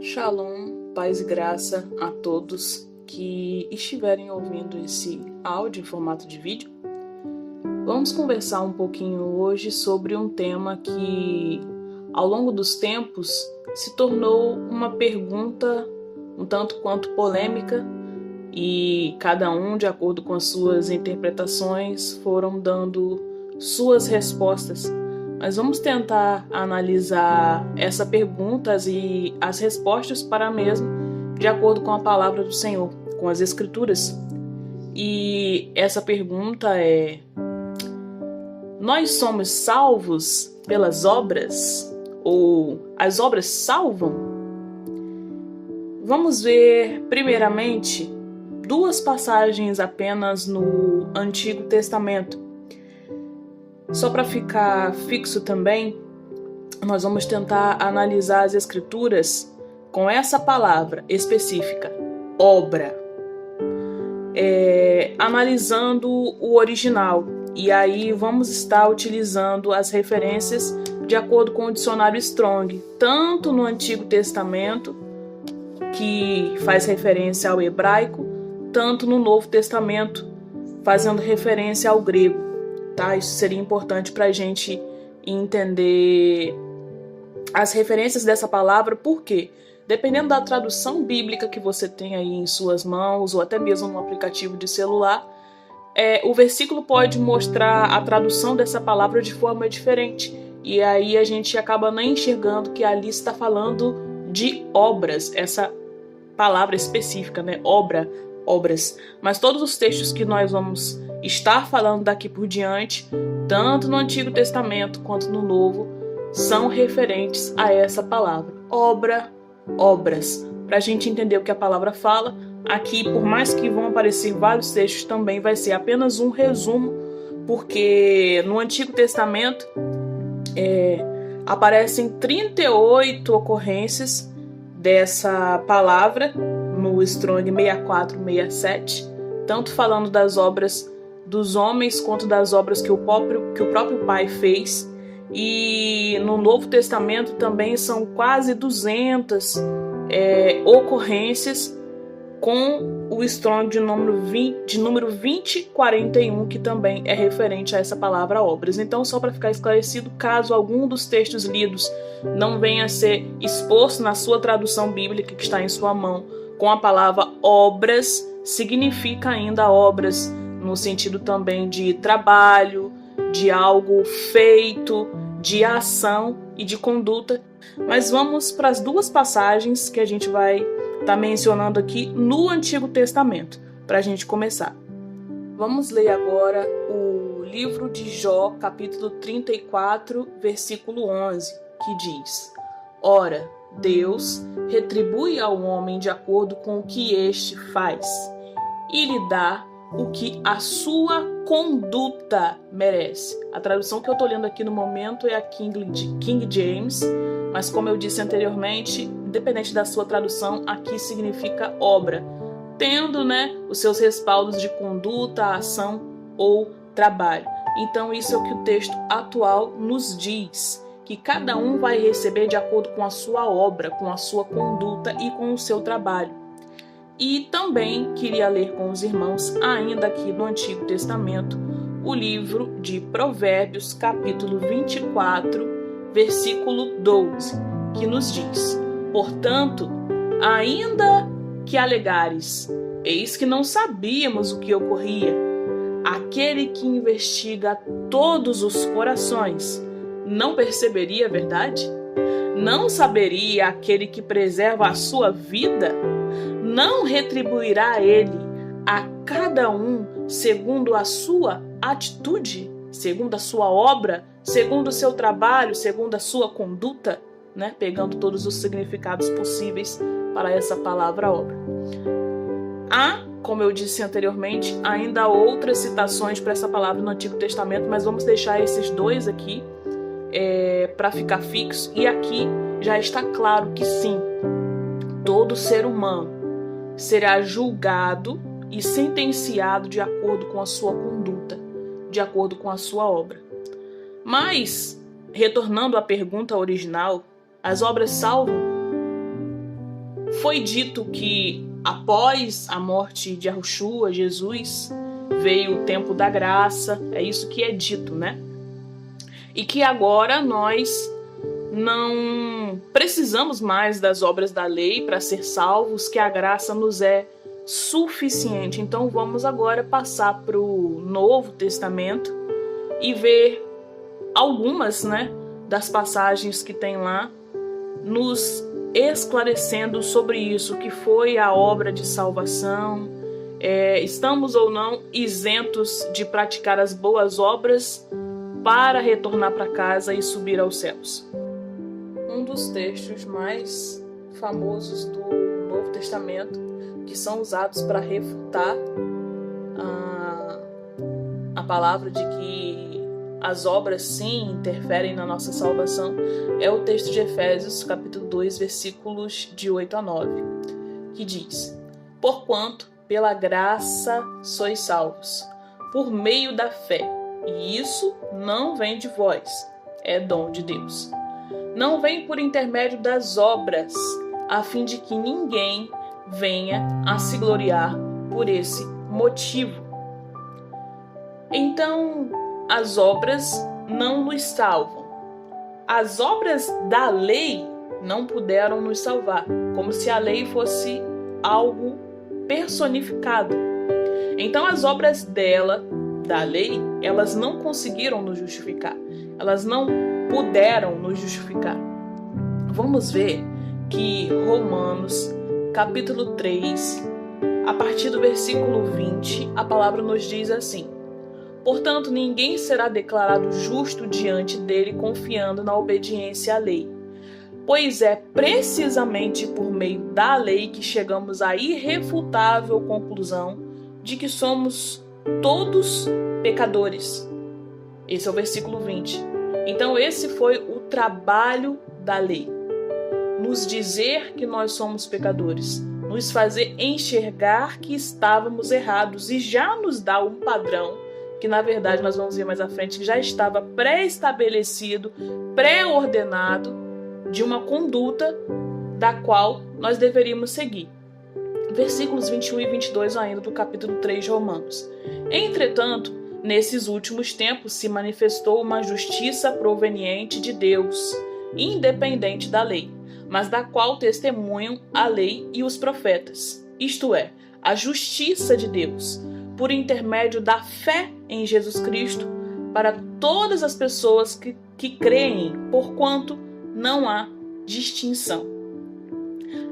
Shalom, paz e graça a todos que estiverem ouvindo esse áudio em formato de vídeo. Vamos conversar um pouquinho hoje sobre um tema que, ao longo dos tempos, se tornou uma pergunta um tanto quanto polêmica e cada um, de acordo com as suas interpretações, foram dando suas respostas. Mas vamos tentar analisar essa pergunta e as respostas para a mesma de acordo com a palavra do Senhor, com as Escrituras. E essa pergunta é: nós somos salvos pelas obras? Ou as obras salvam? Vamos ver, primeiramente, duas passagens apenas no Antigo Testamento. Só para ficar fixo também, nós vamos tentar analisar as Escrituras com essa palavra específica, obra, analisando o original. E aí vamos estar utilizando as referências de acordo com o dicionário Strong, tanto no Antigo Testamento, que faz referência ao hebraico, tanto no Novo Testamento, fazendo referência ao grego. Tá? Isso seria importante para a gente entender as referências dessa palavra, porque dependendo da tradução bíblica que você tem aí em suas mãos, ou até mesmo no aplicativo de celular, o versículo pode mostrar a tradução dessa palavra de forma diferente. E aí a gente acaba não enxergando que ali está falando de obras, essa palavra específica, né? Obras. Mas todos os textos que nós vamos estar falando daqui por diante, tanto no Antigo Testamento quanto no Novo, são referentes a essa palavra, obras. Para a gente entender o que a palavra fala, aqui, por mais que vão aparecer vários textos, também vai ser apenas um resumo, porque no Antigo Testamento aparecem 38 ocorrências dessa palavra, no Strong 6467, tanto falando das obras dos homens quanto das obras que o próprio Pai fez. E no Novo Testamento também são quase 200 ocorrências, com o Strong de número 2041, que também é referente a essa palavra obras. Então, só para ficar esclarecido, caso algum dos textos lidos não venha a ser exposto na sua tradução bíblica que está em sua mão com a palavra obras, significa ainda obras no sentido também de trabalho, de algo feito, de ação e de conduta. Mas vamos para as duas passagens que a gente vai estar mencionando aqui no Antigo Testamento, para a gente começar. Vamos ler agora o livro de Jó, capítulo 34, versículo 11, que diz: Ora, Deus retribui ao homem de acordo com o que este faz, e lhe dá o que a sua conduta merece. A tradução que eu estou lendo aqui no momento é a King James, mas como eu disse anteriormente, independente da sua tradução, aqui significa obra, tendo, os seus respaldos de conduta, ação ou trabalho. Então isso é o que o texto atual nos diz, que cada um vai receber de acordo com a sua obra, com a sua conduta e com o seu trabalho. E também queria ler com os irmãos, ainda aqui no Antigo Testamento, o livro de Provérbios, capítulo 24, versículo 12, que nos diz: Portanto, ainda que alegares, eis que não sabíamos o que ocorria, aquele que investiga todos os corações, não perceberia a verdade? Não saberia aquele que preserva a sua vida? Não retribuirá ele a cada um segundo a sua atitude, segundo a sua obra, segundo o seu trabalho, segundo a sua conduta, pegando todos os significados possíveis para essa palavra obra. Há, como eu disse anteriormente, ainda outras citações para essa palavra no Antigo Testamento, mas vamos deixar esses dois aqui para ficar fixo. E aqui já está claro que sim, todo ser humano será julgado e sentenciado de acordo com a sua conduta, de acordo com a sua obra. Mas, retornando à pergunta original, as obras salvam? Foi dito que após a morte de Yahushua, Jesus, veio o tempo da graça, é isso que é dito, né? E que agora nós não precisamos mais das obras da lei para ser salvos, que a graça nos é suficiente. Então vamos agora passar para o Novo Testamento e ver algumas, né, das passagens que tem lá, nos esclarecendo sobre isso, que foi a obra de salvação. Estamos ou não isentos de praticar as boas obras para retornar para casa e subir aos céus. Um dos textos mais famosos do Novo Testamento, que são usados para refutar a palavra de que as obras sim interferem na nossa salvação, é o texto de Efésios, capítulo 2, versículos de 8 a 9, que diz: Porquanto, pela graça sois salvos, por meio da fé, e isso não vem de vós, é dom de Deus. Não vem por intermédio das obras, a fim de que ninguém venha a se gloriar por esse motivo. Então, as obras não nos salvam. As obras da lei não puderam nos salvar, como se a lei fosse algo personificado. Então, as obras da lei, elas não conseguiram nos justificar. Elas não puderam nos justificar. Vamos ver que Romanos, capítulo 3, a partir do versículo 20, a palavra nos diz assim: Portanto, ninguém será declarado justo diante dele confiando na obediência à lei. Pois é precisamente por meio da lei que chegamos à irrefutável conclusão de que somos todos pecadores. Esse é o versículo 20. Então, esse foi o trabalho da lei. Nos dizer que nós somos pecadores, nos fazer enxergar que estávamos errados e já nos dá um padrão que, na verdade, nós vamos ver mais à frente, que já estava pré-estabelecido, pré-ordenado de uma conduta da qual nós deveríamos seguir. Versículos 21 e 22 ainda do capítulo 3 de Romanos. Entretanto, nesses últimos tempos se manifestou uma justiça proveniente de Deus, independente da lei, mas da qual testemunham a lei e os profetas, isto é, a justiça de Deus, por intermédio da fé em Jesus Cristo, para todas as pessoas que creem, porquanto não há distinção.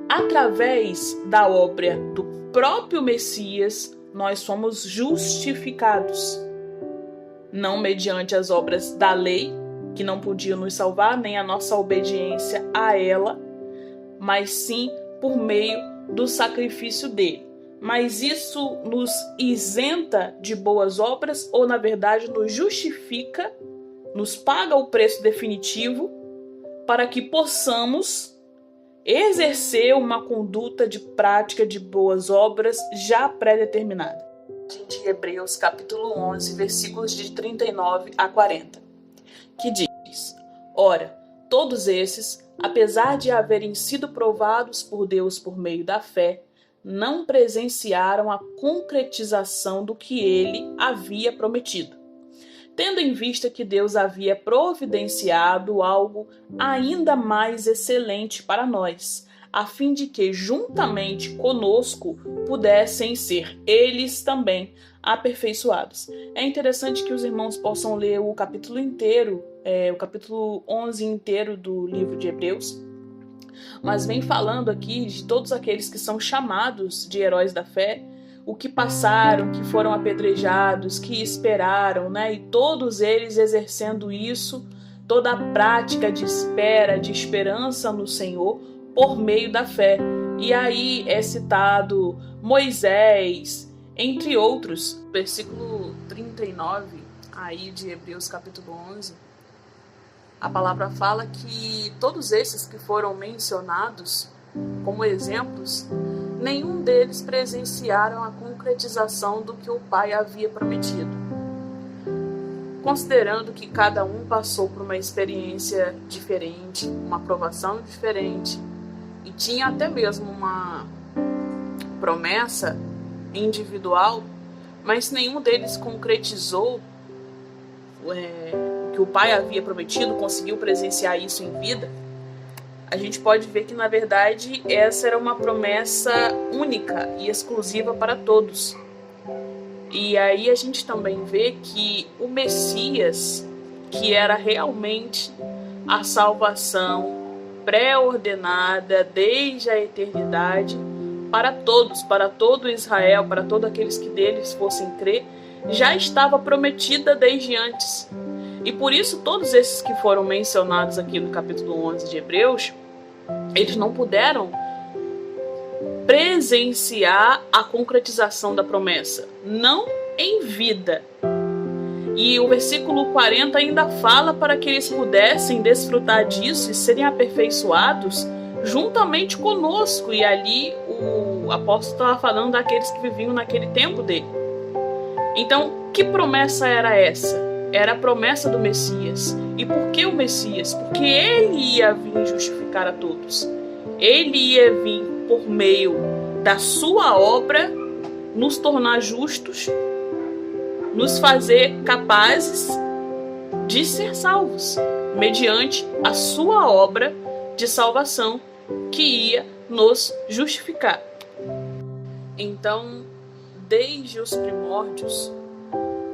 Através da obra do próprio Messias, nós somos justificados, não mediante as obras da lei, que não podiam nos salvar, nem a nossa obediência a ela, mas sim por meio do sacrifício dele. Mas isso nos isenta de boas obras ou, na verdade, nos justifica, nos paga o preço definitivo para que possamos exercer uma conduta de prática de boas obras já pré-determinada. De Hebreus capítulo 11, versículos de 39 a 40, que diz: Ora, todos esses, apesar de haverem sido provados por Deus por meio da fé, não presenciaram a concretização do que ele havia prometido, tendo em vista que Deus havia providenciado algo ainda mais excelente para nós, a fim de que, juntamente conosco, pudessem ser eles também aperfeiçoados. É interessante que os irmãos possam ler o capítulo inteiro, o capítulo 11 inteiro do livro de Hebreus, mas vem falando aqui de todos aqueles que são chamados de heróis da fé, o que passaram, que foram apedrejados, que esperaram, né? E todos eles exercendo isso, toda a prática de espera, de esperança no Senhor, por meio da fé. E aí é citado Moisés, entre outros. Versículo 39, aí de Hebreus capítulo 11, a palavra fala que todos esses que foram mencionados como exemplos, nenhum deles presenciaram a concretização do que o Pai havia prometido. Considerando que cada um passou por uma experiência diferente, uma provação diferente, e tinha até mesmo uma promessa individual, mas nenhum deles concretizou o que o pai havia prometido, conseguiu presenciar isso em vida. A gente pode ver que, na verdade, essa era uma promessa única e exclusiva para todos. E aí a gente também vê que o Messias, que era realmente a salvação pré-ordenada desde a eternidade para todos, para todo Israel, para todos aqueles que deles fossem crer, já estava prometida desde antes. E por isso todos esses que foram mencionados aqui no capítulo 11 de Hebreus, eles não puderam presenciar a concretização da promessa, não em vida. E o versículo 40 ainda fala para que eles pudessem desfrutar disso e serem aperfeiçoados juntamente conosco. E ali o apóstolo estava falando daqueles que viviam naquele tempo dele. Então, que promessa era essa? Era a promessa do Messias. E por que o Messias? Porque ele ia vir justificar a todos. Ele ia vir por meio da sua obra nos tornar justos, nos fazer capazes de ser salvos, mediante a sua obra de salvação que ia nos justificar. Então, desde os primórdios,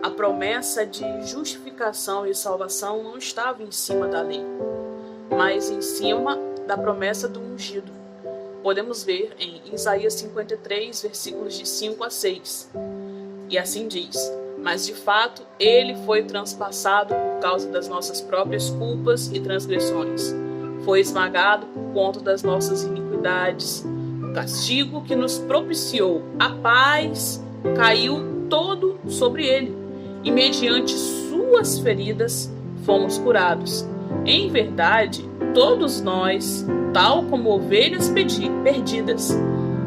a promessa de justificação e salvação não estava em cima da lei, mas em cima da promessa do ungido. Podemos ver em Isaías 53, versículos de 5 a 6. E assim diz: mas de fato ele foi transpassado por causa das nossas próprias culpas e transgressões. Foi esmagado por conta das nossas iniquidades. O castigo que nos propiciou a paz caiu todo sobre ele. E mediante suas feridas fomos curados. Em verdade, todos nós, tal como ovelhas perdidas,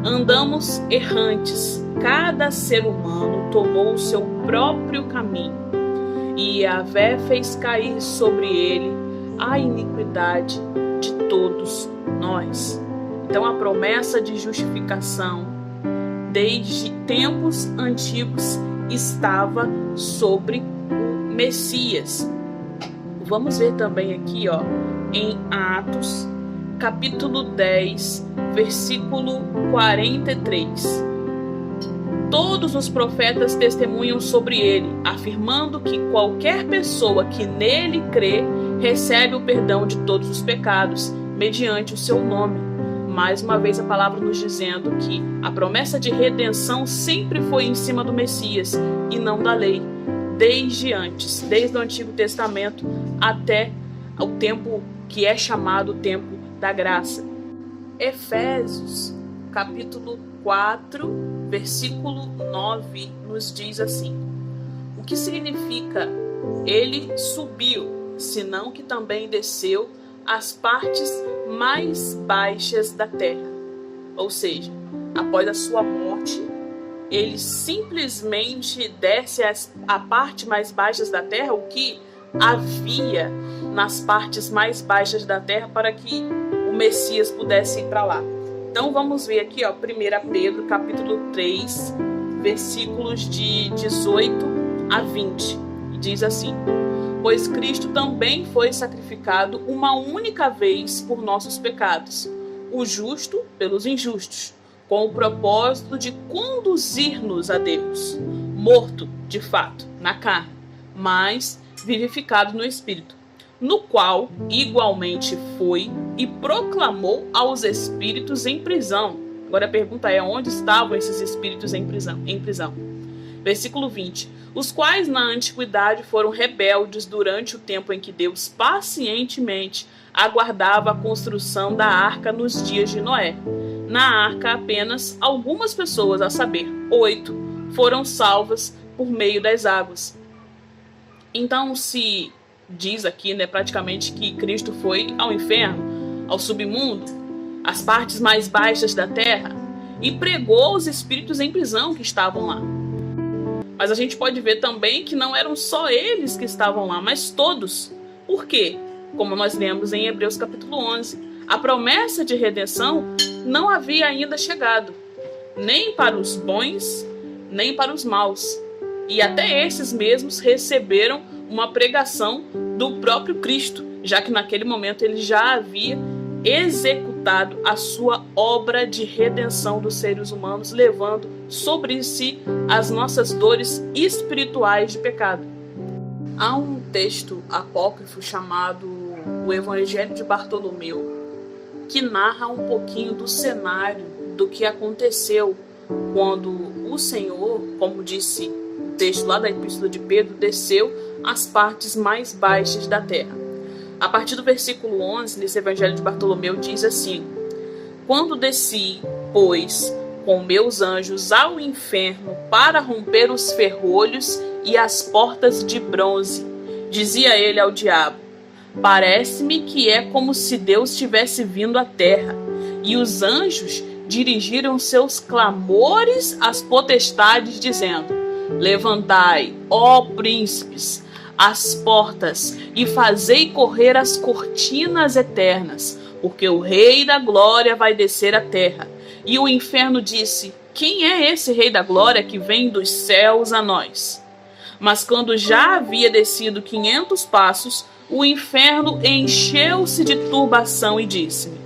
andamos errantes. Cada ser humano tomou o seu próprio caminho, e Yahvé fez cair sobre ele a iniquidade de todos nós. Então a promessa de justificação, desde tempos antigos, estava sobre o Messias. Vamos ver também aqui, em Atos, capítulo 10, versículo 43. Todos os profetas testemunham sobre ele, afirmando que qualquer pessoa que nele crê recebe o perdão de todos os pecados, mediante o seu nome. Mais uma vez a palavra nos dizendo que a promessa de redenção sempre foi em cima do Messias e não da lei, desde antes, desde o Antigo Testamento até o tempo que é chamado o tempo da graça. Efésios, capítulo 4, versículo 9, nos diz assim: o que significa ele subiu, senão que também desceu às partes mais baixas da terra. Ou seja, após a sua morte, ele simplesmente desce à parte mais baixas da terra, o que havia nas partes mais baixas da terra, para que o Messias pudesse ir para lá. Então vamos ver aqui, 1 Pedro, capítulo 3, versículos de 18 a 20. E diz assim: pois Cristo também foi sacrificado uma única vez por nossos pecados, o justo pelos injustos, com o propósito de conduzir-nos a Deus, morto, de fato, na carne, mas vivificado no Espírito, no qual igualmente foi e proclamou aos espíritos em prisão. Agora a pergunta é: onde estavam esses espíritos em prisão? Versículo 20. Os quais na antiguidade foram rebeldes durante o tempo em que Deus pacientemente aguardava a construção da arca nos dias de Noé. Na arca apenas algumas pessoas, a saber, 8, foram salvas por meio das águas. Então se diz aqui, praticamente que Cristo foi ao inferno, ao submundo, às partes mais baixas da terra, e pregou os espíritos em prisão que estavam lá. Mas a gente pode ver também que não eram só eles que estavam lá, mas todos. Por quê? Como nós lemos em Hebreus capítulo 11, A promessa de redenção não havia ainda chegado, nem para os bons, nem para os maus. E até esses mesmos receberam uma pregação do próprio Cristo, já que naquele momento ele já havia executado a sua obra de redenção dos seres humanos, levando sobre si as nossas dores espirituais de pecado. Há um texto apócrifo chamado o Evangelho de Bartolomeu, que narra um pouquinho do cenário do que aconteceu quando o Senhor, como disse o texto lá da Epístola de Pedro, desceu às partes mais baixas da terra. A partir do versículo 11, nesse Evangelho de Bartolomeu, diz assim: Quando desci, pois, com meus anjos ao inferno para romper os ferrolhos e as portas de bronze, dizia ele ao diabo: Parece-me que é como se Deus tivesse vindo à terra, e os anjos dirigiram seus clamores às potestades, dizendo: Levantai, ó príncipes, as portas, e fazei correr as cortinas eternas, porque o Rei da Glória vai descer à terra. E o inferno disse: Quem é esse Rei da Glória que vem dos céus a nós? Mas quando já havia descido 500 passos, o inferno encheu-se de turbação e disse-me: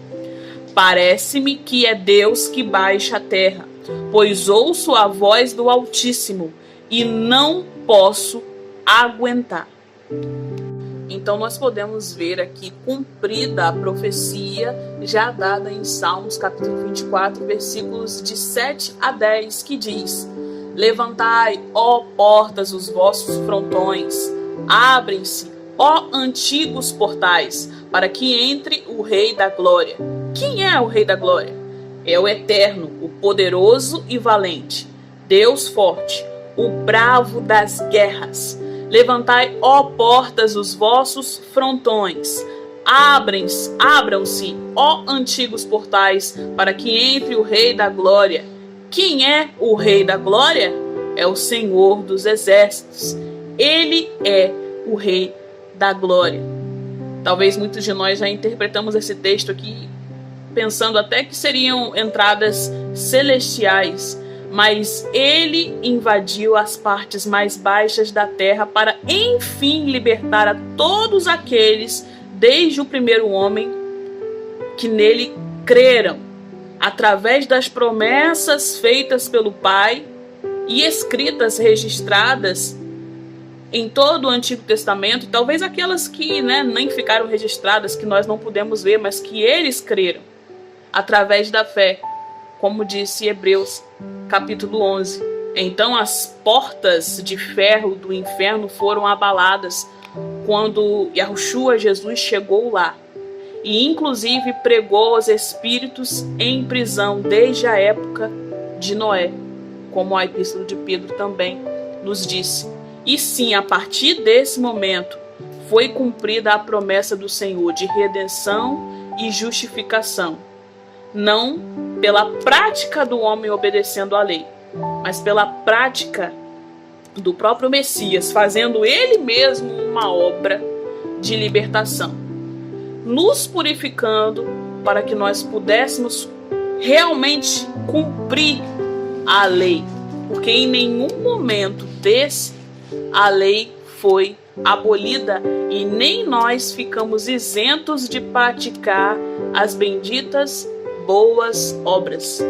Parece-me que é Deus que baixa à terra, pois ouço a voz do Altíssimo e não posso aguentar. Então nós podemos ver aqui cumprida a profecia já dada em Salmos capítulo 24, versículos de 7 a 10, que diz: Levantai, ó portas, os vossos frontões, abrem-se, ó antigos portais, para que entre o Rei da Glória. Quem é o Rei da Glória? É o Eterno, o poderoso e valente, Deus forte, o bravo das guerras. Levantai, ó portas, os vossos frontões. Abram-se, ó antigos portais, para que entre o Rei da Glória. Quem é o Rei da Glória? É o Senhor dos Exércitos. Ele é o Rei da Glória. Talvez muitos de nós já interpretamos esse texto aqui pensando até que seriam entradas celestiais, mas ele invadiu as partes mais baixas da terra para enfim libertar a todos aqueles, desde o primeiro homem, que nele creram, através das promessas feitas pelo Pai e escritas, registradas em todo o Antigo Testamento, e talvez aquelas que nem ficaram registradas, que nós não pudemos ver, mas que eles creram, através da fé, como disse Hebreus capítulo 11. Então as portas de ferro do inferno foram abaladas quando Yahushua, Jesus, chegou lá, e inclusive pregou aos espíritos em prisão desde a época de Noé, como a Epístola de Pedro também nos disse. E sim, a partir desse momento foi cumprida a promessa do Senhor de redenção e justificação, não pela prática do homem obedecendo à lei, mas pela prática do próprio Messias, fazendo ele mesmo uma obra de libertação, nos purificando para que nós pudéssemos realmente cumprir a lei, porque em nenhum momento desse a lei foi abolida e nem nós ficamos isentos de praticar as benditas boas obras.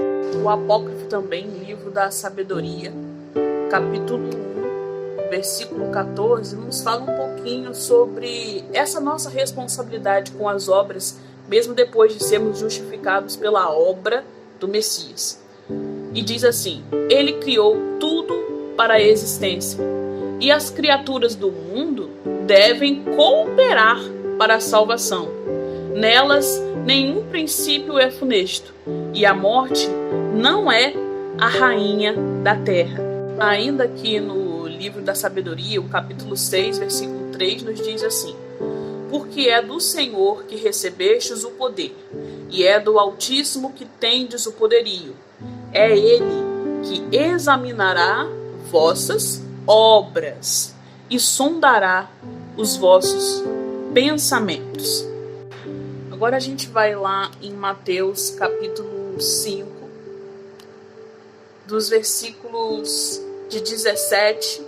O apócrifo também, livro da sabedoria, capítulo 1, versículo 14, nos fala um pouquinho sobre essa nossa responsabilidade com as obras, mesmo depois de sermos justificados pela obra do Messias. E diz assim: Ele criou tudo para a existência, e as criaturas do mundo devem cooperar para a salvação. Nelas, nenhum princípio é funesto, e a morte não é a rainha da terra. Ainda aqui no livro da sabedoria, o capítulo 6, versículo 3, nos diz assim: Porque é do Senhor que recebestes o poder, e é do Altíssimo que tendes o poderio. É Ele que examinará vossas obras e sondará os vossos pensamentos. Agora a gente vai lá em Mateus capítulo 5, dos versículos de 17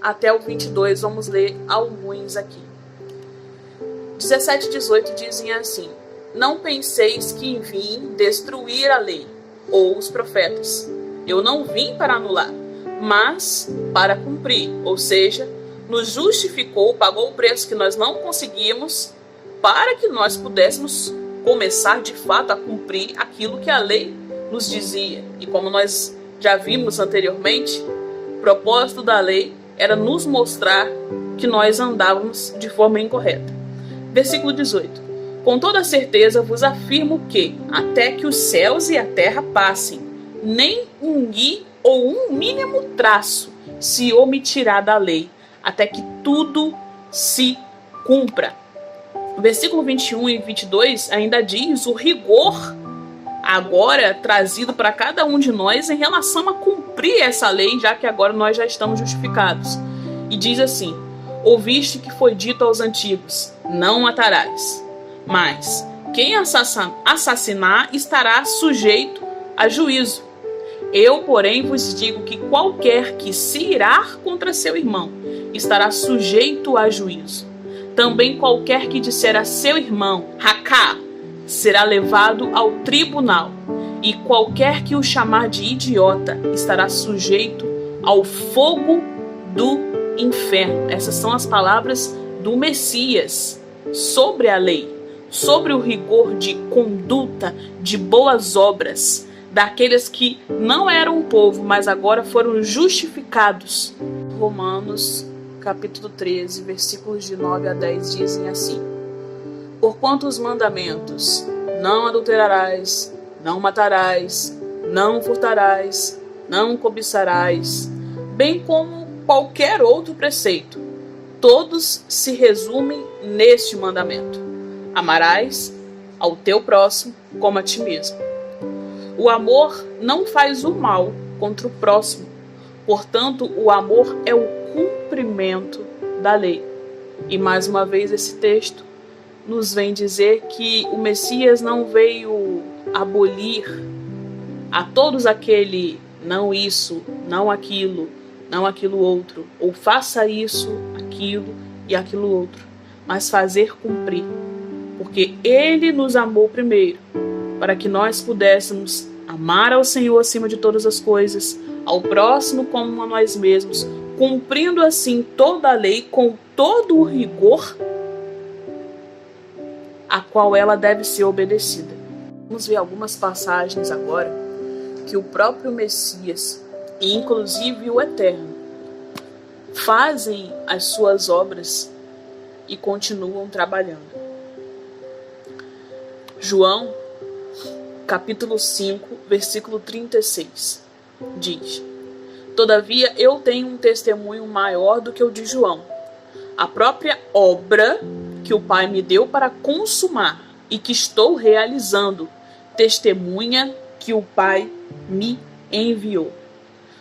até o 22, vamos ler alguns aqui. 17 e 18 dizem assim: não penseis que vim destruir a lei ou os profetas. Eu não vim para anular, mas para cumprir. Ou seja, nos justificou, pagou o preço que nós não conseguimos, para que nós pudéssemos começar de fato a cumprir aquilo que a lei nos dizia. E como nós já vimos anteriormente, o propósito da lei era nos mostrar que nós andávamos de forma incorreta. Versículo 18: com toda certeza vos afirmo que, até que os céus e a terra passem, nem um i ou um mínimo traço se omitirá da lei, até que tudo se cumpra. Versículo 21 e 22 ainda diz o rigor agora trazido para cada um de nós em relação a cumprir essa lei, já que agora nós já estamos justificados. E diz assim: ouviste que foi dito aos antigos, não matarás. Mas quem assassinar estará sujeito a juízo. Eu, porém, vos digo que qualquer que se irar contra seu irmão estará sujeito a juízo. Também qualquer que disser a seu irmão, Racá, será levado ao tribunal. E qualquer que o chamar de idiota estará sujeito ao fogo do inferno. Essas são as palavras do Messias sobre a lei, sobre o rigor de conduta, de boas obras, daqueles que não eram um povo, mas agora foram justificados. Romanos capítulo 13, versículos de 9 a 10 dizem assim: porquanto os mandamentos, não adulterarás, não matarás, não furtarás, não cobiçarás, bem como qualquer outro preceito, todos se resumem neste mandamento: amarás ao teu próximo como a ti mesmo. O amor não faz o mal contra o próximo, portanto, o amor é o cumprimento da lei. E mais uma vez esse texto nos vem dizer que o Messias não veio abolir a todos aquele não isso, não aquilo outro, ou faça isso, aquilo e aquilo outro, mas fazer cumprir, porque Ele nos amou primeiro, para que nós pudéssemos amar ao Senhor acima de todas as coisas, ao próximo como a nós mesmos, cumprindo assim toda a lei com todo o rigor a qual ela deve ser obedecida. Vamos ver algumas passagens agora que o próprio Messias, e inclusive o Eterno, fazem as suas obras e continuam trabalhando. João, capítulo 5, versículo 36, diz: todavia eu tenho um testemunho maior do que o de João, a própria obra que o Pai me deu para consumar e que estou realizando, testemunha que o Pai me enviou.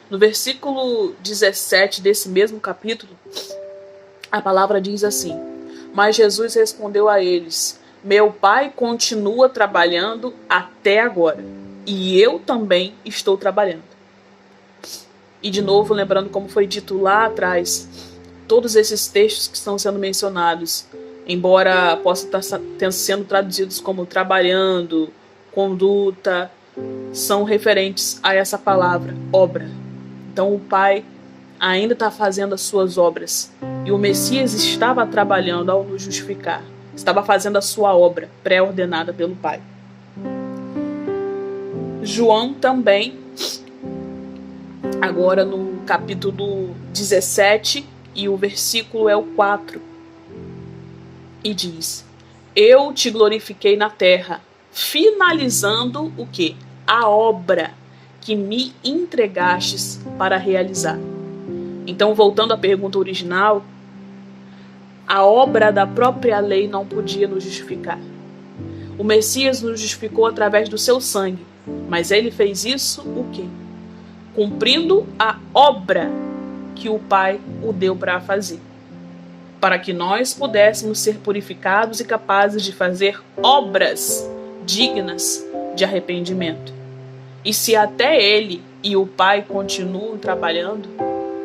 No versículo 17 desse mesmo capítulo, a palavra diz assim: mas Jesus respondeu a eles: meu Pai continua trabalhando até agora, e eu também estou trabalhando. E de novo, lembrando como foi dito lá atrás, todos esses textos que estão sendo mencionados, embora possam estar sendo traduzidos como trabalhando, conduta, são referentes a essa palavra, obra. Então o Pai ainda está fazendo as suas obras, e o Messias estava trabalhando ao nos justificar, estava fazendo a sua obra pré-ordenada pelo Pai. João também, agora no capítulo 17, e o versículo é o 4, e diz: eu te glorifiquei na terra, finalizando o quê? A obra que me entregastes para realizar. Então, voltando à pergunta original, a obra da própria lei não podia nos justificar. O Messias nos justificou através do seu sangue, mas ele fez isso o quê? Cumprindo a obra que o Pai o deu para fazer. para que nós pudéssemos ser purificados e capazes de fazer obras dignas de arrependimento. E se até Ele e o Pai continuam trabalhando,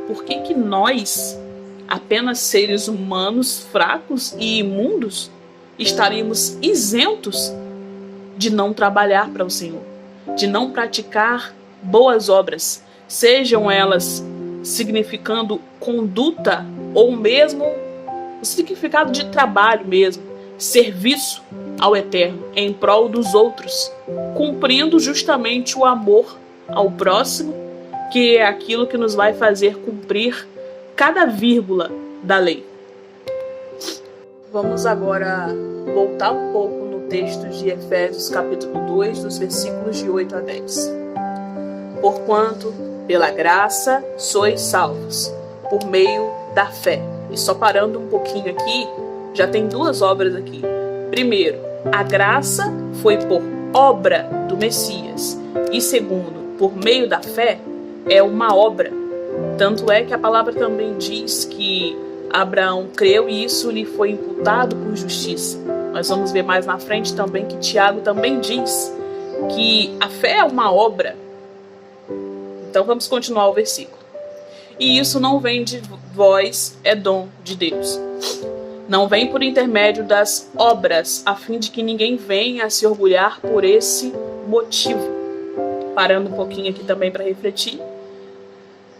por que nós, apenas seres humanos fracos e imundos, estaríamos isentos de não trabalhar para o Senhor, de não praticar boas obras, sejam elas significando conduta ou mesmo o significado de trabalho mesmo, serviço ao Eterno em prol dos outros, cumprindo justamente o amor ao próximo, que é aquilo que nos vai fazer cumprir cada vírgula da lei. Vamos agora voltar um pouco no texto de Efésios capítulo 2, dos versículos de 8 a 10. Porquanto, pela graça, sois salvos, por meio da fé. E só parando um pouquinho aqui, já tem duas obras aqui. Primeiro, a graça foi por obra do Messias. E segundo, por meio da fé, é uma obra. Tanto é que a palavra também diz que Abraão creu e isso lhe foi imputado por justiça. Nós vamos ver mais na frente também que Tiago também diz que a fé é uma obra. Então vamos continuar o versículo. E isso não vem de vós, é dom de Deus. Não vem por intermédio das obras, a fim de que ninguém venha a se orgulhar por esse motivo. Parando um pouquinho aqui também para refletir.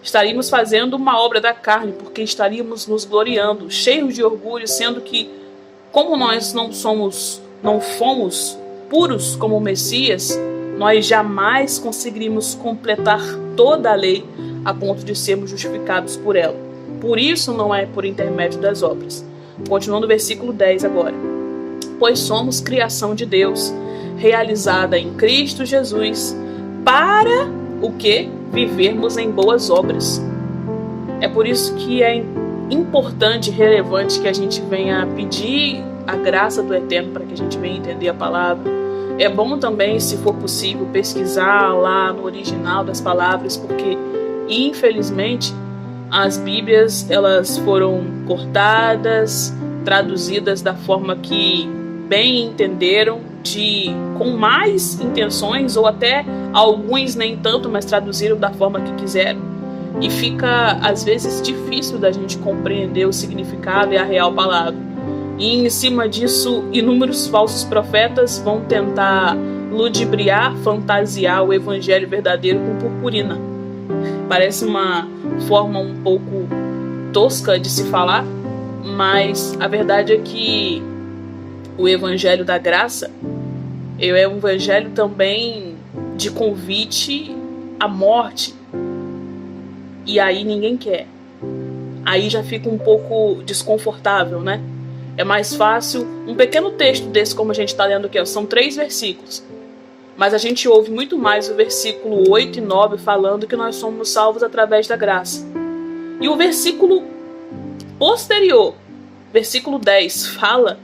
Estaríamos fazendo uma obra da carne, porque estaríamos nos gloriando, cheios de orgulho, sendo que, como nós não fomos puros como o Messias, nós jamais conseguiríamos completar toda a lei a ponto de sermos justificados por ela. Por isso não é por intermédio das obras. Continuando o versículo 10 agora. Pois somos criação de Deus, realizada em Cristo Jesus, para o que? Vivermos em boas obras. É por isso que é importante e relevante que a gente venha pedir a graça do Eterno para que a gente venha entender a palavra. É bom também, se for possível, pesquisar lá no original das palavras, porque infelizmente as Bíblias elas foram cortadas, traduzidas da forma que bem entenderam, com mais intenções, ou até alguns nem tanto, mas traduziram da forma que quiseram. E fica, às vezes, difícil da gente compreender o significado e a real palavra. E em cima disso, inúmeros falsos profetas vão tentar ludibriar, fantasiar o evangelho verdadeiro com purpurina. Parece uma forma um pouco tosca de se falar, mas a verdade é que o evangelho da graça é um evangelho também de convite à morte. E aí ninguém quer. Aí já fica um pouco desconfortável, né? É mais fácil, um pequeno texto desse como a gente está lendo aqui, são 3 versículos. Mas a gente ouve muito mais o versículo 8 e 9 falando que nós somos salvos através da graça. E o versículo posterior, versículo 10, fala,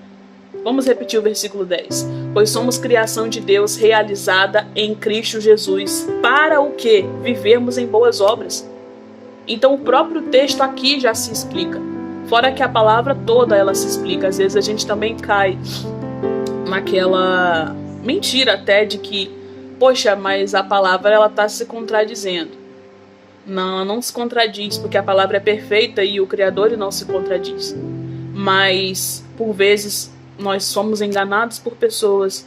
vamos repetir o versículo 10. Pois somos criação de Deus realizada em Cristo Jesus, para o que? Vivermos em boas obras. Então o próprio texto aqui já se explica. Fora que a palavra toda ela se explica. Às vezes a gente também cai naquela mentira até de que, poxa, mas a palavra ela está se contradizendo. Não, ela não se contradiz, porque a palavra é perfeita e o Criador não se contradiz. Mas, por vezes, nós somos enganados por pessoas.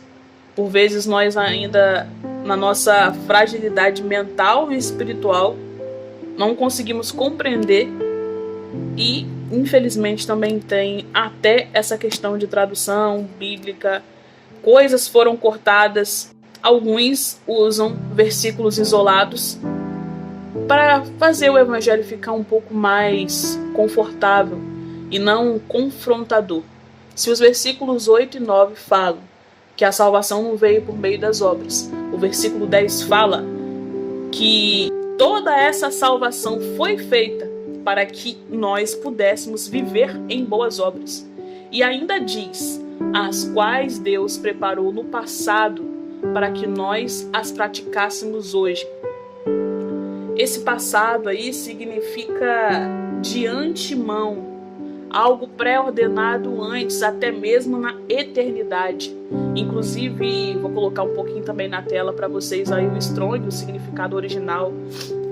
Por vezes nós ainda, na nossa fragilidade mental e espiritual, não conseguimos compreender. E, infelizmente, também tem até essa questão de tradução bíblica. Coisas foram cortadas. Alguns usam versículos isolados para fazer o evangelho ficar um pouco mais confortável e não confrontador. Se os versículos 8 e 9 falam que a salvação não veio por meio das obras, o versículo 10 fala que toda essa salvação foi feita para que nós pudéssemos viver em boas obras. E ainda diz, as quais Deus preparou no passado para que nós as praticássemos hoje. Esse passado aí significa de antemão, algo pré-ordenado antes, até mesmo na eternidade. Inclusive, vou colocar um pouquinho também na tela para vocês aí o Strong, o significado original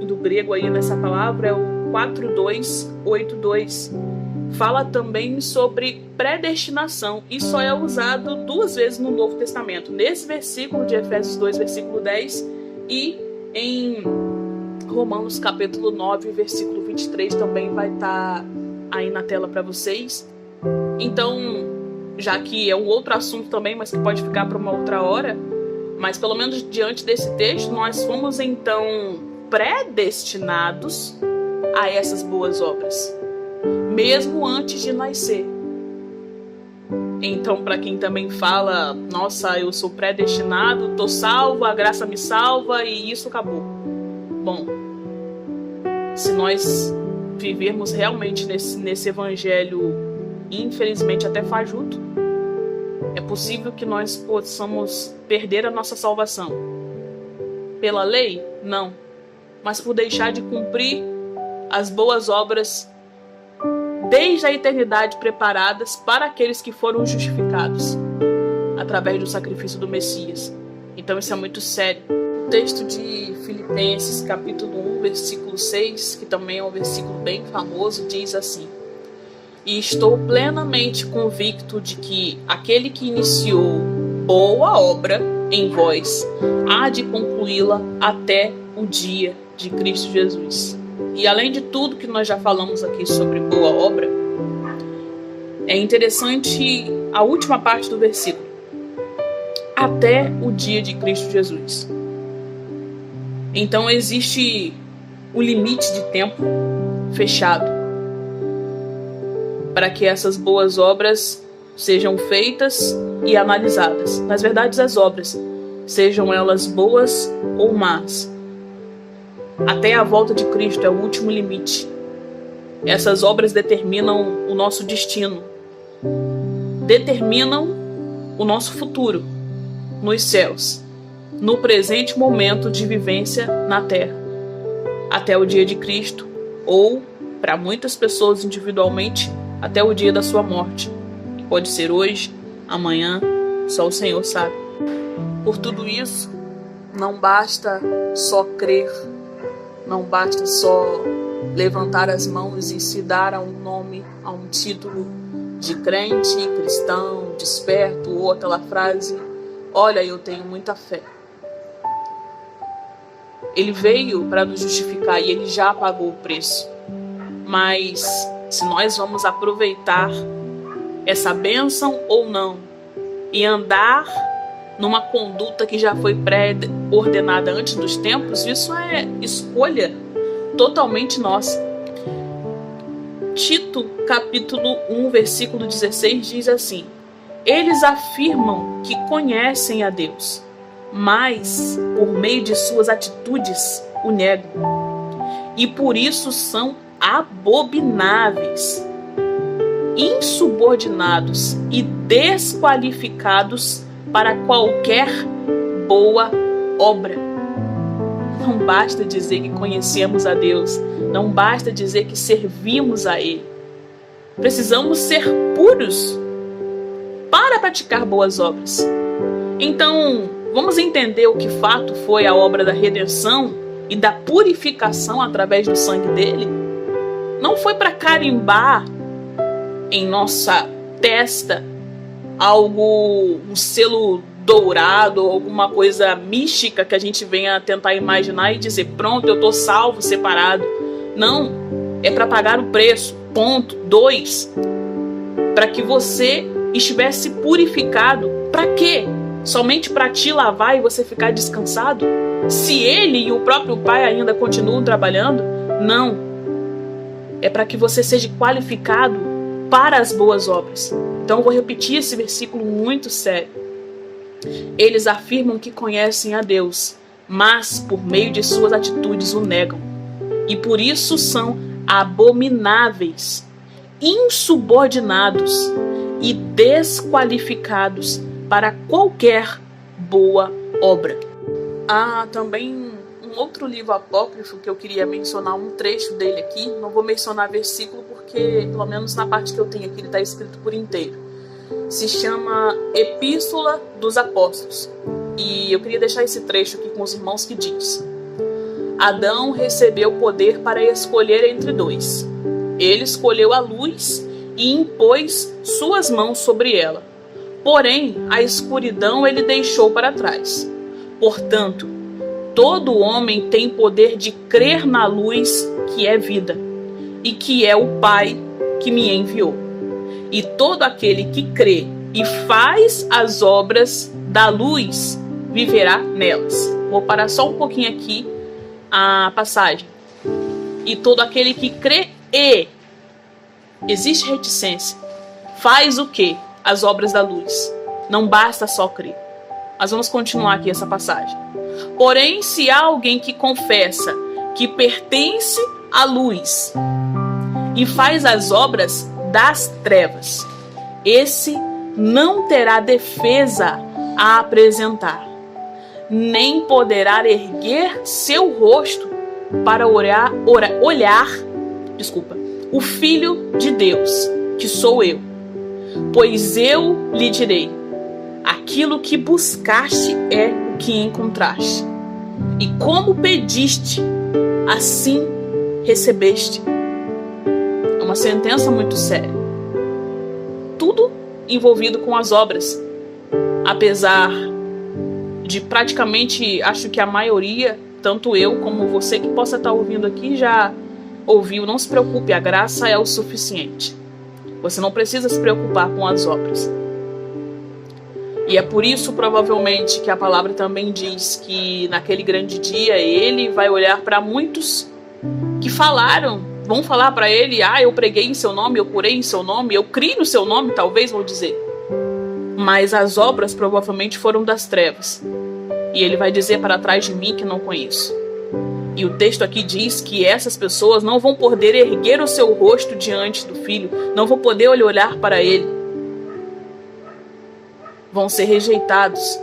do grego aí nessa palavra é o 4282. Fala também sobre predestinação e só é usado 2 vezes no Novo Testamento. Nesse versículo de Efésios 2, versículo 10 e em Romanos capítulo 9, versículo 23 também vai estar aí na tela para vocês. Então, já que é um outro assunto também, mas que pode ficar para uma outra hora, mas pelo menos diante desse texto, nós fomos então predestinados a essas boas obras, mesmo antes de nascer. Então, para quem também fala, nossa, eu sou predestinado, tô salvo, a graça me salva e isso acabou. Bom, se nós vivermos realmente nesse evangelho, infelizmente até fajuto, é possível que nós possamos perder a nossa salvação. Pela lei? Não. Mas por deixar de cumprir as boas obras desde a eternidade preparadas para aqueles que foram justificados através do sacrifício do Messias. Então isso é muito sério. O texto de Filipenses capítulo 1, versículo 6, que também é um versículo bem famoso, diz assim: e estou plenamente convicto de que aquele que iniciou boa obra em vós há de concluí-la até o dia de Cristo Jesus. E além de tudo que nós já falamos aqui sobre boa obra, é interessante a última parte do versículo: até o dia de Cristo Jesus. Então existe o limite de tempo fechado para que essas boas obras sejam feitas e analisadas. Nas verdade, as obras, sejam elas boas ou más, até a volta de Cristo é o último limite. Essas obras determinam o nosso destino, determinam o nosso futuro nos céus, no presente momento de vivência na terra, até o dia de Cristo, ou, para muitas pessoas individualmente, até o dia da sua morte. Pode ser hoje, amanhã, só o Senhor sabe. Por tudo isso, não basta só crer, não basta só levantar as mãos e se dar a um nome, a um título de crente, cristão, desperto, ou aquela frase: olha, eu tenho muita fé. Ele veio para nos justificar e ele já pagou o preço. Mas se nós vamos aproveitar essa bênção ou não e andar numa conduta que já foi pré-ordenada antes dos tempos, isso é escolha totalmente nossa. Tito, capítulo 1, versículo 16, diz assim: eles afirmam que conhecem a Deus, mas por meio de suas atitudes o negam, e por isso são abomináveis, insubordinados e desqualificados para qualquer boa obra. Não basta dizer que conhecemos a Deus, não basta dizer que servimos a Ele. Precisamos ser puros para praticar boas obras. Então, vamos entender o que fato foi a obra da redenção e da purificação através do sangue dele? Não foi para carimbar em nossa testa algo, um selo dourado, alguma coisa mística que a gente venha tentar imaginar e dizer: pronto, eu estou salvo, separado. Não, é para pagar o preço, ponto. 2, para que você estivesse purificado. Para quê? Somente para te lavar e você ficar descansado? Se ele e o próprio Pai ainda continuam trabalhando? Não. É para que você seja qualificado para as boas obras. Então eu vou repetir esse versículo muito sério. Eles afirmam que conhecem a Deus, mas por meio de suas atitudes o negam. E por isso são abomináveis, insubordinados e desqualificados para qualquer boa obra. Há também um um outro livro apócrifo que eu queria mencionar um trecho dele aqui. Não vou mencionar versículo porque, pelo menos na parte que eu tenho aqui, ele está escrito por inteiro. Se chama Epístola dos Apóstolos. E eu queria deixar esse trecho aqui com os irmãos que diz: Adão recebeu poder para escolher entre dois. Ele escolheu a luz e impôs suas mãos sobre ela. Porém, a escuridão ele deixou para trás. Portanto, todo homem tem poder de crer na luz que é vida, e que é o Pai que me enviou. E todo aquele que crê e faz as obras da luz viverá nelas. Vou parar só um pouquinho aqui a passagem. E todo aquele que crê e existe reticência. Faz o quê? As obras da luz. Não basta só crer. Mas vamos continuar aqui essa passagem. Porém, se há alguém que confessa que pertence à luz e faz as obras das trevas, esse não terá defesa a apresentar, nem poderá erguer seu rosto para olhar o Filho de Deus, que sou eu. Pois eu lhe direi: aquilo que buscaste é o que encontraste, e como pediste, assim recebeste. É uma sentença muito séria. Tudo envolvido com as obras. Apesar de praticamente, acho que a maioria, tanto eu como você que possa estar ouvindo aqui, já ouviu, não se preocupe, a graça é o suficiente. Você não precisa se preocupar com as obras. E é por isso, provavelmente, que a palavra também diz que naquele grande dia ele vai olhar para muitos que vão falar para ele: eu preguei em seu nome, eu curei em seu nome, eu criei no seu nome, talvez vão dizer. Mas as obras provavelmente foram das trevas. E ele vai dizer: para trás de mim que não conheço. E o texto aqui diz que essas pessoas não vão poder erguer o seu rosto diante do Filho, não vão poder olhar para ele. Vão ser rejeitados.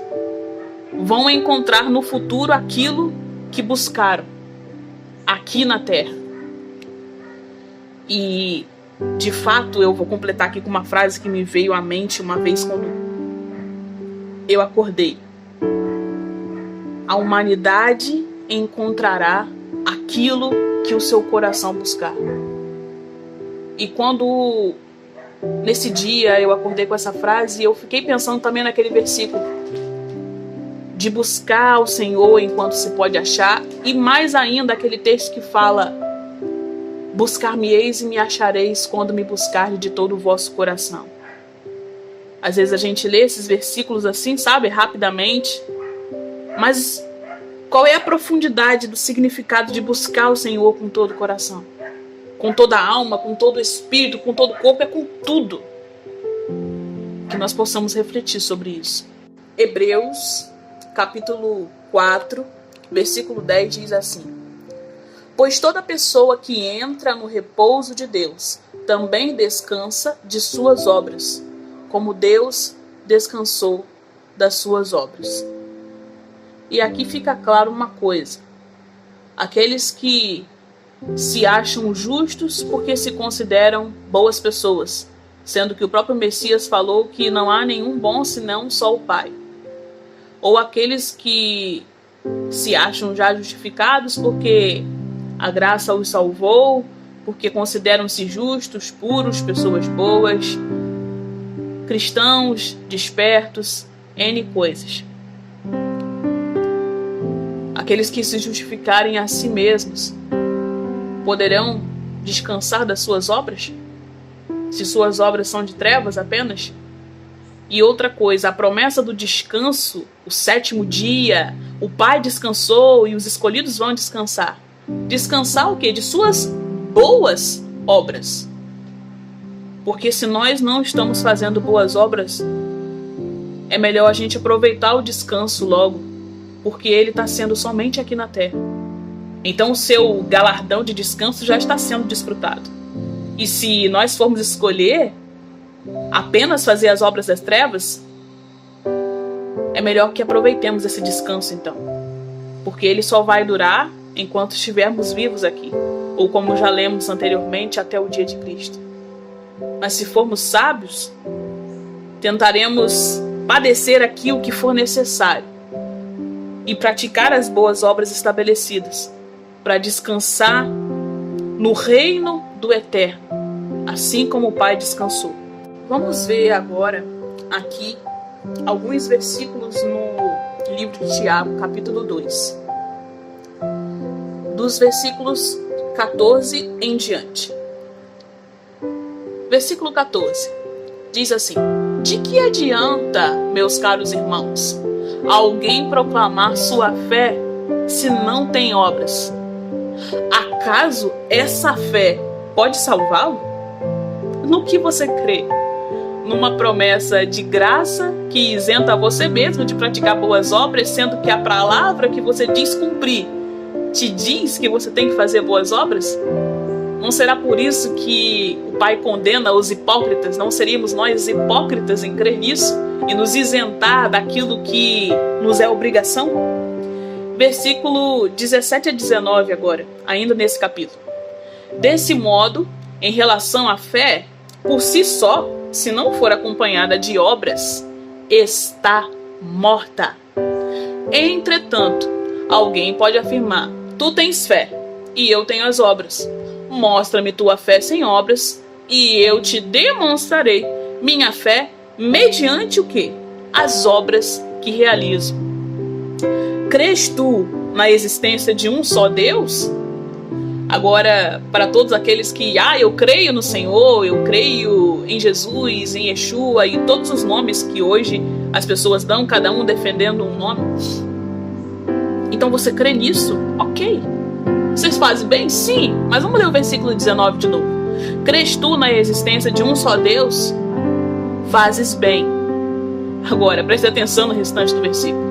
Vão encontrar no futuro aquilo que buscaram aqui na terra. E, de fato, eu vou completar aqui com uma frase que me veio à mente uma vez quando eu acordei. A humanidade encontrará aquilo que o seu coração buscar. E quando nesse dia eu acordei com essa frase, eu fiquei pensando também naquele versículo de buscar o Senhor enquanto se pode achar, e mais ainda aquele texto que fala: buscar-me-eis e me achareis quando me buscardes de todo o vosso coração. Às vezes a gente lê esses versículos assim, sabe, rapidamente, mas qual é a profundidade do significado de buscar o Senhor com todo o coração? Com toda a alma, com todo o espírito, com todo o corpo, é com tudo. Que nós possamos refletir sobre isso. Hebreus, capítulo 4, versículo 10 diz assim: pois toda pessoa que entra no repouso de Deus também descansa de suas obras, como Deus descansou das suas obras. E aqui fica claro uma coisa: aqueles que se acham justos porque se consideram boas pessoas, sendo que o próprio Messias falou que não há nenhum bom senão só o Pai. Ou aqueles que se acham já justificados porque a graça os salvou, porque consideram-se justos, puros, pessoas boas, cristãos, despertos, N coisas. Aqueles que se justificarem a si mesmos poderão descansar das suas obras? Se suas obras são de trevas apenas? E outra coisa, a promessa do descanso, o 7º dia, o Pai descansou e os escolhidos vão descansar. Descansar o quê? De suas boas obras. Porque se nós não estamos fazendo boas obras, é melhor a gente aproveitar o descanso logo, porque ele está sendo somente aqui na terra. Então o seu galardão de descanso já está sendo desfrutado. E se nós formos escolher apenas fazer as obras das trevas, é melhor que aproveitemos esse descanso então. porque ele só vai durar enquanto estivermos vivos aqui, ou como já lemos anteriormente, até o dia de Cristo. Mas se formos sábios, tentaremos padecer aqui o que for necessário e praticar as boas obras estabelecidas para descansar no reino do Eterno, assim como o Pai descansou. Vamos ver agora aqui alguns versículos no livro de Tiago, capítulo 2, dos versículos 14 em diante. Versículo 14 diz assim: de que adianta, meus caros irmãos, alguém proclamar sua fé se não tem obras? Acaso essa fé pode salvá-lo? No que você crê? Numa promessa de graça que isenta você mesmo de praticar boas obras, sendo que a palavra que você diz cumprir te diz que você tem que fazer boas obras? Não será por isso que o Pai condena os hipócritas? Não seríamos nós hipócritas em crer nisso e nos isentar daquilo que nos é obrigação? Versículo 17 a 19 agora, ainda nesse capítulo. Desse modo, em relação à fé, por si só, se não for acompanhada de obras, está morta. Entretanto, alguém pode afirmar: tu tens fé, e eu tenho as obras. Mostra-me tua fé sem obras, e eu te demonstrarei minha fé mediante o quê? As obras que realizo. Crês tu na existência de um só Deus? Agora, para todos aqueles que, eu creio no Senhor, eu creio em Jesus, em Yeshua e todos os nomes que hoje as pessoas dão, cada um defendendo um nome. Então você crê nisso? Ok. Vocês fazem bem? Sim. Mas vamos ler o versículo 19 de novo. Crês tu na existência de um só Deus? Fazes bem. Agora, preste atenção no restante do versículo.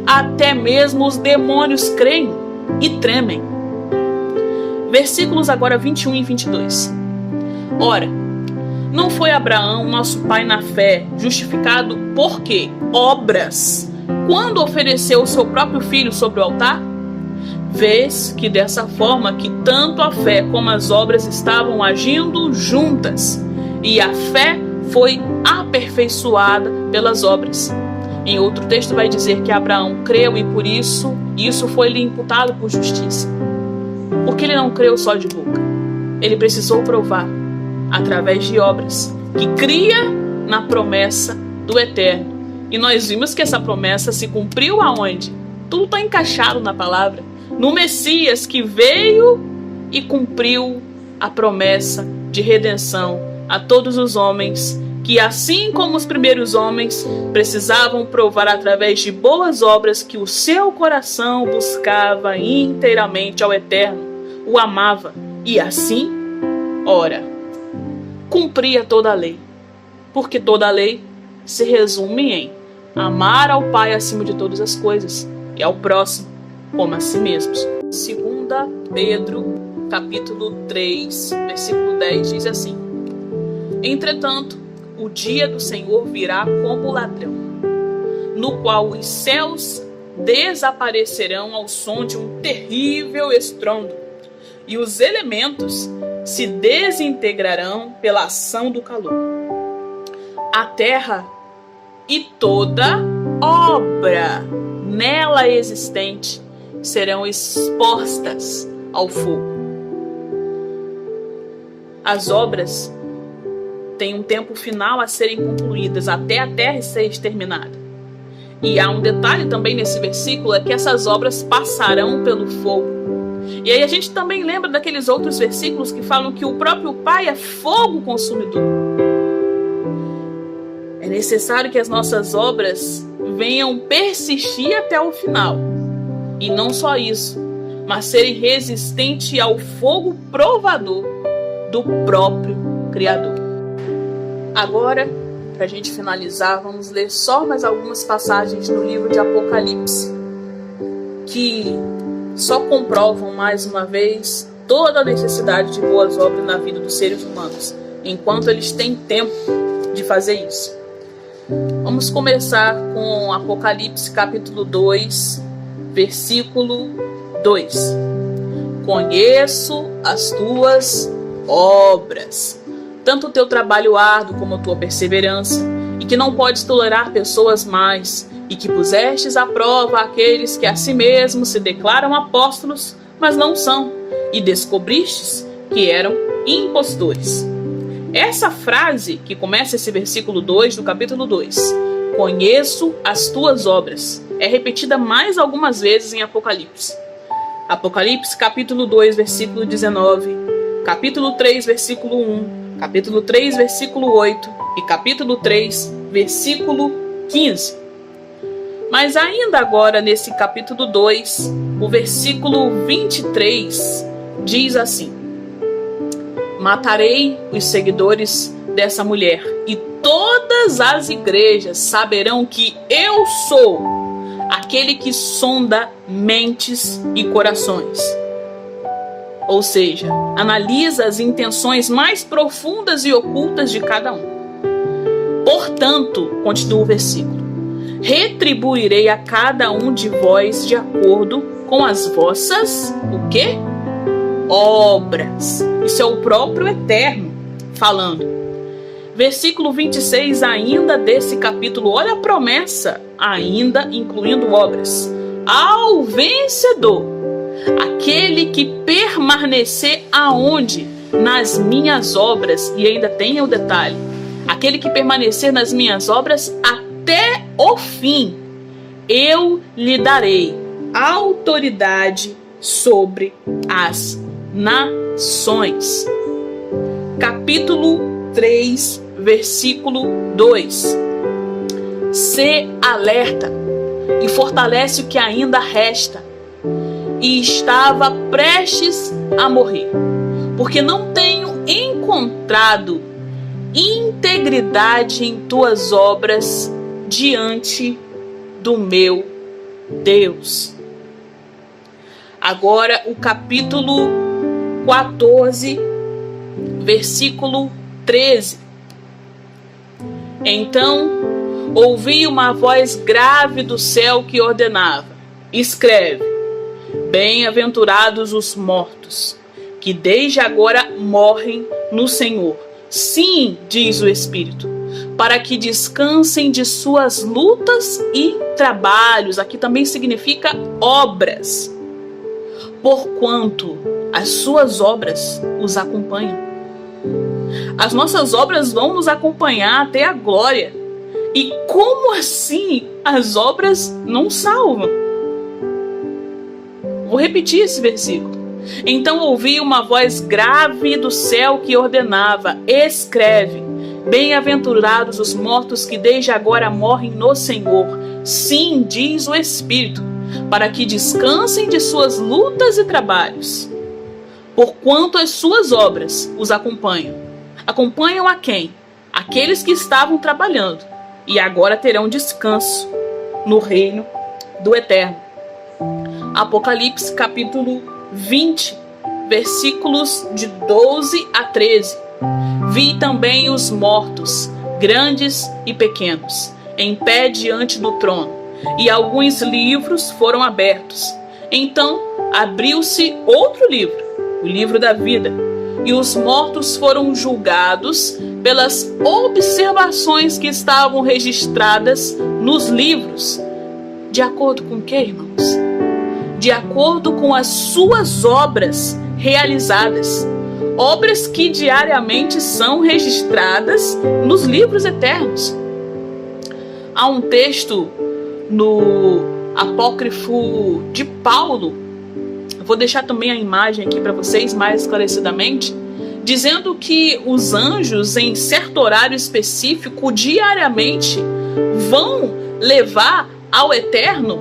Até mesmo os demônios creem e tremem. Versículos agora 21 e 22. Ora, não foi Abraão, nosso pai na fé, justificado por quê? Obras, quando ofereceu o seu próprio filho sobre o altar? Vês que dessa forma que tanto a fé como as obras estavam agindo juntas, e a fé foi aperfeiçoada pelas obras. Em outro texto vai dizer que Abraão creu e por isso foi-lhe imputado por justiça. Porque ele não creu só de boca. Ele precisou provar, através de obras, que cria na promessa do Eterno. E nós vimos que essa promessa se cumpriu aonde? Tudo está encaixado na palavra. No Messias que veio e cumpriu a promessa de redenção a todos os homens, que assim como os primeiros homens, precisavam provar através de boas obras que o seu coração buscava inteiramente ao Eterno, o amava, e assim, ora, cumpria toda a lei, porque toda a lei se resume em amar ao Pai acima de todas as coisas, e ao próximo como a si mesmos. 2 Pedro, capítulo 3, versículo 10, diz assim: entretanto, o dia do Senhor virá como ladrão, no qual os céus desaparecerão ao som de um terrível estrondo, e os elementos se desintegrarão pela ação do calor. A terra e toda obra nela existente serão expostas ao fogo. As obras têm um tempo final a serem concluídas, até a terra ser exterminada. E há um detalhe também nesse versículo, é que essas obras passarão pelo fogo. E aí a gente também lembra daqueles outros versículos que falam que o próprio Pai é fogo consumidor. É necessário que as nossas obras venham persistir até o final. E não só isso, mas serem resistentes ao fogo provador do próprio Criador. Agora, para a gente finalizar, vamos ler só mais algumas passagens no livro de Apocalipse, que só comprovam mais uma vez toda a necessidade de boas obras na vida dos seres humanos, enquanto eles têm tempo de fazer isso. Vamos começar com Apocalipse capítulo 2, versículo 2. Conheço as tuas obras, tanto o teu trabalho árduo como a tua perseverança, e que não podes tolerar pessoas más, e que pusestes à prova aqueles que a si mesmos se declaram apóstolos, mas não são, e descobristes que eram impostores. Essa frase que começa esse versículo 2 do capítulo 2, conheço as tuas obras, é repetida mais algumas vezes em Apocalipse. Apocalipse capítulo 2, versículo 19, capítulo 3, versículo 1, capítulo 3, versículo 8 e capítulo 3, versículo 15. Mas ainda agora nesse capítulo 2, o versículo 23 diz assim: matarei os seguidores dessa mulher, e todas as igrejas saberão que eu sou aquele que sonda mentes e corações. Ou seja, analisa as intenções mais profundas e ocultas de cada um. Portanto, continua o versículo, retribuirei a cada um de vós de acordo com as vossas, o quê? Obras. Isso é o próprio Eterno falando. Versículo 26 ainda desse capítulo, olha a promessa, ainda incluindo obras. Ao vencedor, aquele que permanecer aonde? Nas minhas obras, e ainda tem o detalhe, aquele que permanecer nas minhas obras até o fim, eu lhe darei autoridade sobre as nações. Capítulo 3, versículo 2. Sê alerta e fortalece o que ainda resta, e estava prestes a morrer, porque não tenho encontrado integridade em tuas obras diante do meu Deus. Agora o capítulo 14, versículo 13. Então ouvi uma voz grave do céu que ordenava: escreve, bem-aventurados os mortos, que desde agora morrem no Senhor. Sim, diz o Espírito, para que descansem de suas lutas e trabalhos. Aqui também significa obras, porquanto as suas obras os acompanham. As nossas obras vão nos acompanhar até a glória. E como assim as obras não salvam? Vou repetir esse versículo. Então ouvi uma voz grave do céu que ordenava: escreve, bem-aventurados os mortos que desde agora morrem no Senhor. Sim, diz o Espírito, para que descansem de suas lutas e trabalhos, porquanto as suas obras os acompanham. Acompanham a quem? Aqueles que estavam trabalhando e agora terão descanso no reino do Eterno. Apocalipse capítulo 20, versículos de 12 a 13. Vi também os mortos, grandes e pequenos, em pé diante do trono, e alguns livros foram abertos. Então abriu-se outro livro, o livro da vida, e os mortos foram julgados pelas observações que estavam registradas nos livros. De acordo com o que, irmãos? De acordo com as suas obras realizadas. Obras que diariamente são registradas nos livros eternos. Há um texto no apócrifo de Paulo, eu vou deixar também a imagem aqui para vocês mais esclarecidamente, dizendo que os anjos, em certo horário específico, diariamente, vão levar ao Eterno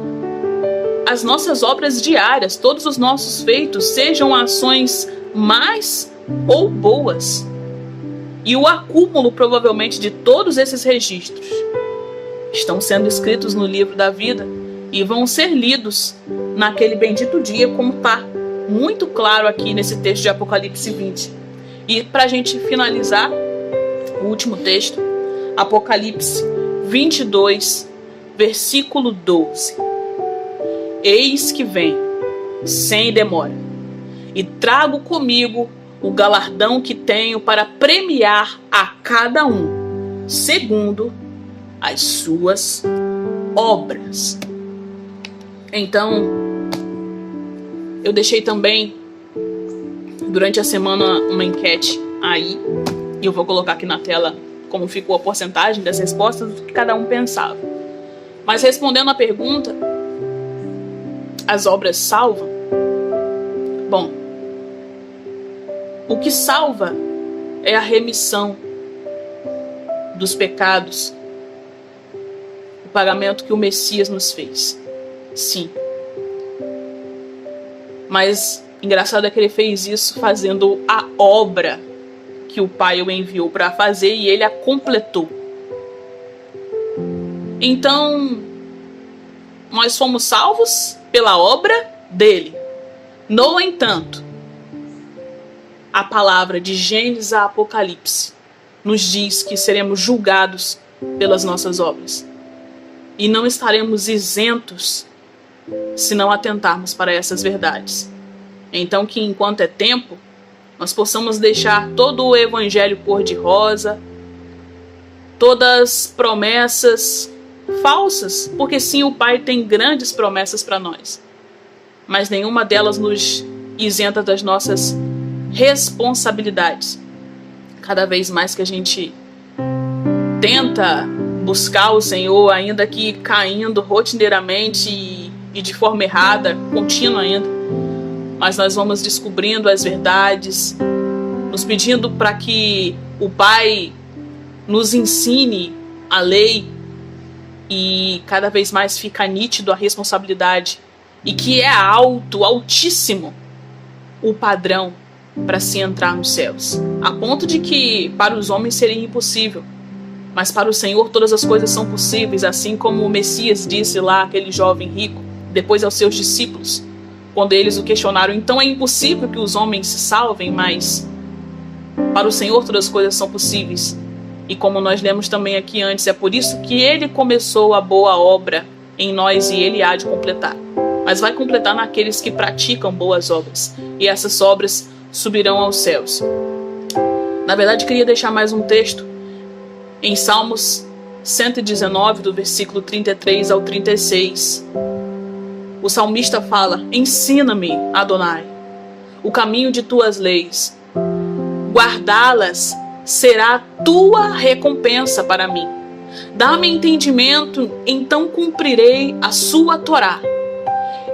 as nossas obras diárias, todos os nossos feitos, sejam ações más ou boas. E o acúmulo, provavelmente, de todos esses registros estão sendo escritos no livro da vida e vão ser lidos naquele bendito dia, como está muito claro aqui nesse texto de Apocalipse 20. E para a gente finalizar, o último texto, Apocalipse 22, versículo 12. eis que venho, sem demora, e trago comigo o galardão que tenho para premiar a cada um, segundo as suas obras. Então, eu deixei também durante a semana uma enquete aí, e eu vou colocar aqui na tela como ficou a porcentagem das respostas do que cada um pensava. Mas respondendo a pergunta, as obras salvam? Bom, o que salva é a remissão dos pecados, o pagamento que o Messias nos fez. Sim. Mas engraçado é que ele fez isso fazendo a obra que o Pai o enviou para fazer e ele a completou. Então, nós fomos salvos pela obra dele. No entanto, a palavra de Gênesis a Apocalipse nos diz que seremos julgados pelas nossas obras. E não estaremos isentos se não atentarmos para essas verdades. Então que enquanto é tempo, nós possamos deixar todo o evangelho cor-de-rosa, todas as promessas falsas, porque sim, o Pai tem grandes promessas para nós, mas nenhuma delas nos isenta das nossas responsabilidades. Cada vez mais que a gente tenta buscar o Senhor, ainda que caindo rotineiramente e de forma errada, contínua ainda, mas nós vamos descobrindo as verdades, nos pedindo para que o Pai nos ensine a lei, e cada vez mais fica nítido a responsabilidade, e que é altíssimo o padrão para se entrar nos céus, a ponto de que para os homens seria impossível, mas para o Senhor todas as coisas são possíveis, assim como o Messias disse lá, aquele jovem rico, depois aos seus discípulos, quando eles o questionaram: então é impossível que os homens se salvem, mas para o Senhor todas as coisas são possíveis. E como nós lemos também aqui antes, é por isso que ele começou a boa obra em nós e ele há de completar. Mas vai completar naqueles que praticam boas obras, e essas obras subirão aos céus. Na verdade, queria deixar mais um texto em Salmos 119, do versículo 33 ao 36. O salmista fala: ensina-me, Adonai, o caminho de tuas leis. Guardá-las será tua recompensa para mim. Dá-me entendimento, então cumprirei a sua Torá.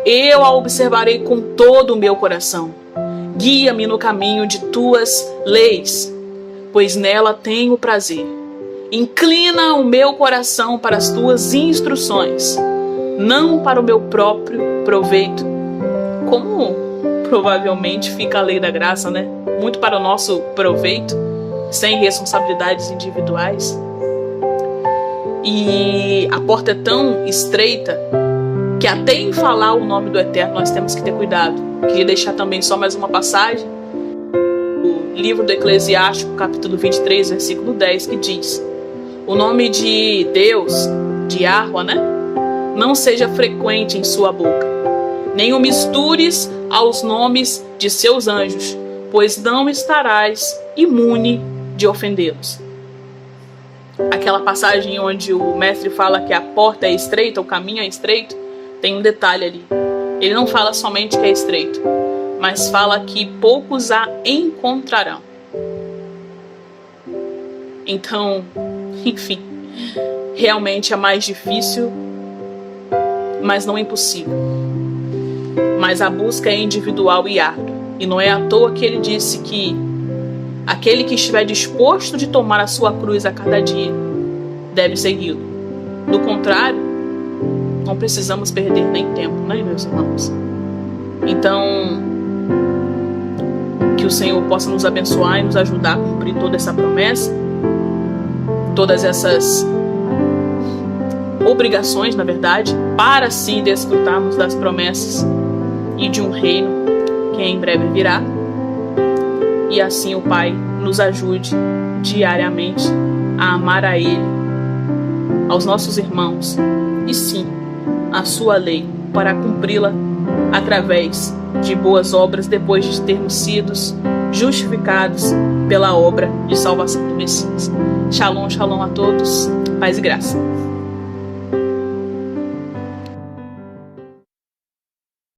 Eu a observarei com todo o meu coração. Guia-me no caminho de tuas leis, pois nela tenho prazer. Inclina o meu coração para as tuas instruções, não para o meu próprio proveito. Como provavelmente fica a lei da graça, né? Muito para o nosso proveito, sem responsabilidades individuais. E a porta é tão estreita que até em falar o nome do Eterno nós temos que ter cuidado. Queria deixar também só mais uma passagem, o livro do Eclesiástico, capítulo 23, versículo 10, que diz: o nome de Deus, de Yahweh, né, não seja frequente em sua boca, nem o mistures aos nomes de seus anjos, pois não estarás imune de ofendê-los. Aquela passagem onde o mestre fala que a porta é estreita, o caminho é estreito, tem um detalhe ali. Ele não fala somente que é estreito, mas fala que poucos a encontrarão. Então, enfim, realmente é mais difícil, mas não é impossível. Mas a busca é individual e árdua. E não é à toa que ele disse que aquele que estiver disposto de tomar a sua cruz a cada dia deve segui-lo. Do contrário, não precisamos perder nem tempo, né, meus irmãos? Então, que o Senhor possa nos abençoar e nos ajudar a cumprir toda essa promessa, todas essas obrigações, na verdade, para assim desfrutarmos das promessas e de um reino que em breve virá. E assim o Pai nos ajude diariamente a amar a Ele, aos nossos irmãos, e sim, a sua lei para cumpri-la através de boas obras, depois de termos sido justificados pela obra de salvação do Messias. Shalom, shalom a todos, paz e graça.